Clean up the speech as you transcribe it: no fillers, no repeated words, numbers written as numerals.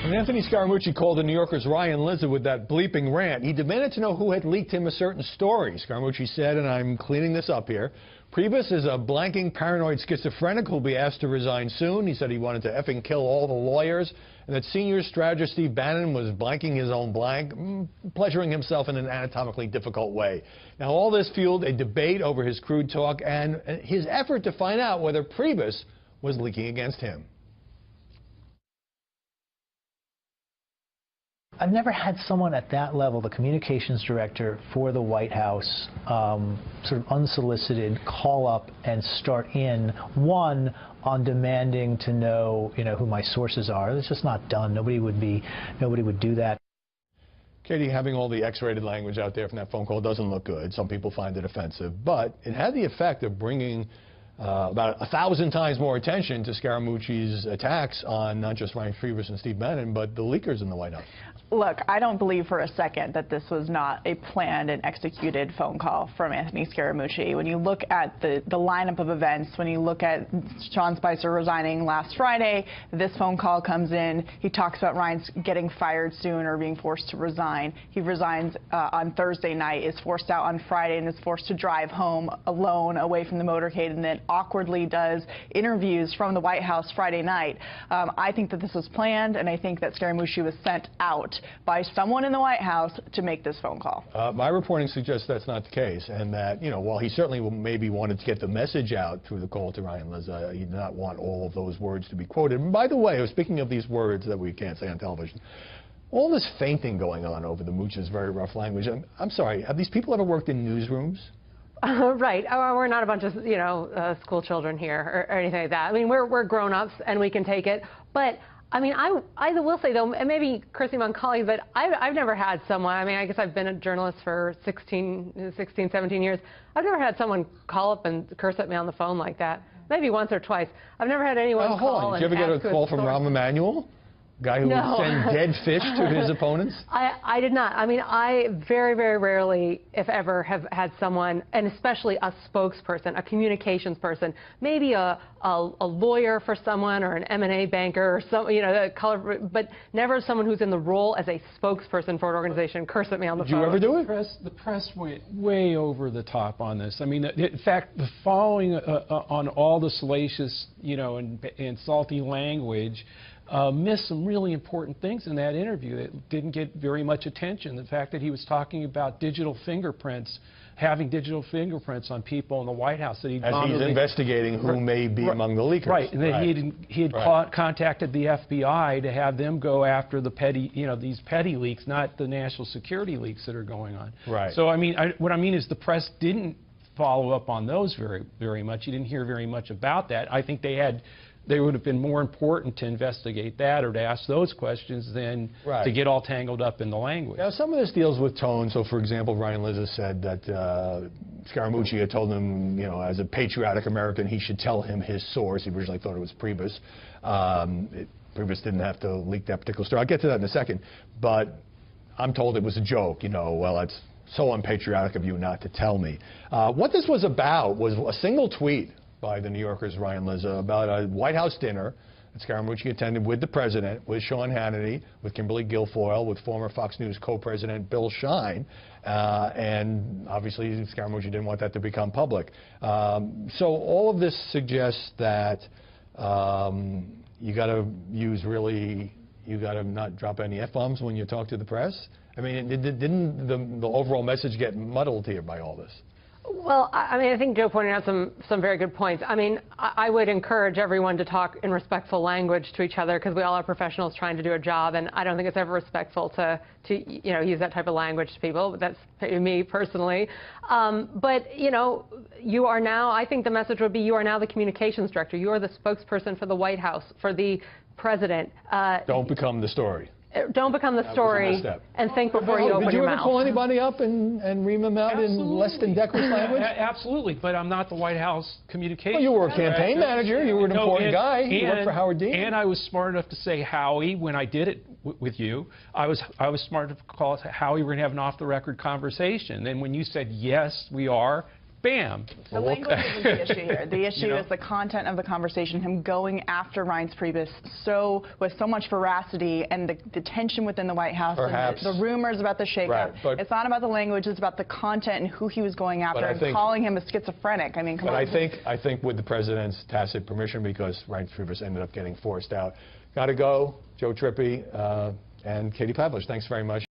When Anthony Scaramucci called the New Yorker's Ryan Lizza with that bleeping rant, he demanded to know who had leaked him a certain story. Scaramucci said, and I'm cleaning this up here, Priebus is a blanking paranoid schizophrenic who'll be asked to resign soon. He said he wanted to effing kill all the lawyers, and that senior strategist Steve Bannon was blanking his own blank, pleasuring himself in an anatomically difficult way. Now, all this fueled a debate over his crude talk and his effort to find out whether Priebus was leaking against him. I've never had someone at that level, the communications director for the White House, sort of unsolicited, call up and start in, one, on demanding to know, who my sources are. It's just not done. Nobody would do that. Katie, having all the X-rated language out there from that phone call doesn't look good. Some people find it offensive, but it had the effect of bringing about 1,000 times more attention to Scaramucci's attacks on not just Ryan Priebus and Steve Bannon, but the leakers in the White House. Look, I don't believe for a second that this was not a planned and executed phone call from Anthony Scaramucci. When you look at the lineup of events, when you look at Sean Spicer resigning last Friday, this phone call comes in. He talks about Ryan's getting fired soon or being forced to resign. He resigns on Thursday night, is forced out on Friday, and is forced to drive home alone away from the motorcade, and then awkwardly does interviews from the White House Friday night. I think that this was planned, and I think that Scaramucci was sent out by someone in the White House to make this phone call. My reporting suggests that's not the case, and that, while he certainly maybe wanted to get the message out through the call to Ryan Lizza, he did not want all of those words to be quoted. And by the way, speaking of these words that we can't say on television, all this fainting going on over the Mooch's very rough language, I'm sorry, have these people ever worked in newsrooms? Right. We're not a bunch of, school children here or anything like that. I mean, we're grown-ups and we can take it. But, I mean, I will say, though, and maybe cursing among colleagues, but I've never had someone, I mean, I guess I've been a journalist for 16, 17 years. I've never had someone call up and curse at me on the phone like that. Maybe once or twice. I've never had anyone call and did you ever get a call from Rahm Emanuel? Guy who would send dead fish to his opponents? I did not. I mean, I very, very rarely, if ever, have had someone, and especially a spokesperson, a communications person, maybe a lawyer for someone or an M&A banker or some, but never someone who's in the role as a spokesperson for an organization curse at me on the phone. Did you ever do it? The press went way over the top on this. I mean, in fact, the following on all the salacious, and salty language, missed some really important things in that interview that didn't get very much attention. The fact that he was talking about digital fingerprints, having digital fingerprints on people in the White House. That he's investigating who may be among the leakers. Right, and that he had contacted the FBI to have them go after the petty, these petty leaks, not the national security leaks that are going on. Right. So, I mean, what I mean is the press didn't follow up on those very much. You didn't hear very much about that. I think they would have been more important to investigate that or to ask those questions than to get all tangled up in the language. Now, some of this deals with tone. So, for example, Ryan Lizza said that Scaramucci had told him, as a patriotic American, he should tell him his source. He originally thought it was Priebus. Priebus didn't have to leak that particular story. I'll get to that in a second. But I'm told it was a joke. Well, it's so unpatriotic of you not to tell me. What this was about was a single tweet by the New Yorker's Ryan Lizza about a White House dinner that Scaramucci attended with the president, with Sean Hannity, with Kimberly Guilfoyle, with former Fox News co-president Bill Shine, and obviously Scaramucci didn't want that to become public. So all of this suggests that you got to you got to not drop any F-bombs when you talk to the press. I mean, didn't the overall message get muddled here by all this? Well, I mean, I think Joe pointed out some very good points. I mean, I would encourage everyone to talk in respectful language to each other because we all are professionals trying to do a job, and I don't think it's ever respectful to use that type of language to people. That's me personally. But, you are now, I think the message would be you are now the communications director. You are the spokesperson for the White House, for the president. Don't become the story. Don't become the story and think before you open your mouth. Did you ever call anybody up and ream them out in less than decorous language? Absolutely, but I'm not the White House communications. Well, you were a campaign manager. You were an important guy. You worked for Howard Dean. And I was smart enough to say Howie when I did it with you. I was smart enough to call it Howie. We're going to have an off-the-record conversation. And when you said yes, we are, bam. The language isn't the issue here. The issue know? is the content of the conversation, him going after Reince Priebus with so much veracity, and the tension within the White House, Perhaps. and the rumors about the shakeup. Right, but it's not about the language, it's about the content and who he was going after and calling him a schizophrenic. I mean, come on. I think with the president's tacit permission, because Reince Priebus ended up getting forced out. Got to go. Joe Trippi and Katie Pavlich, thanks very much.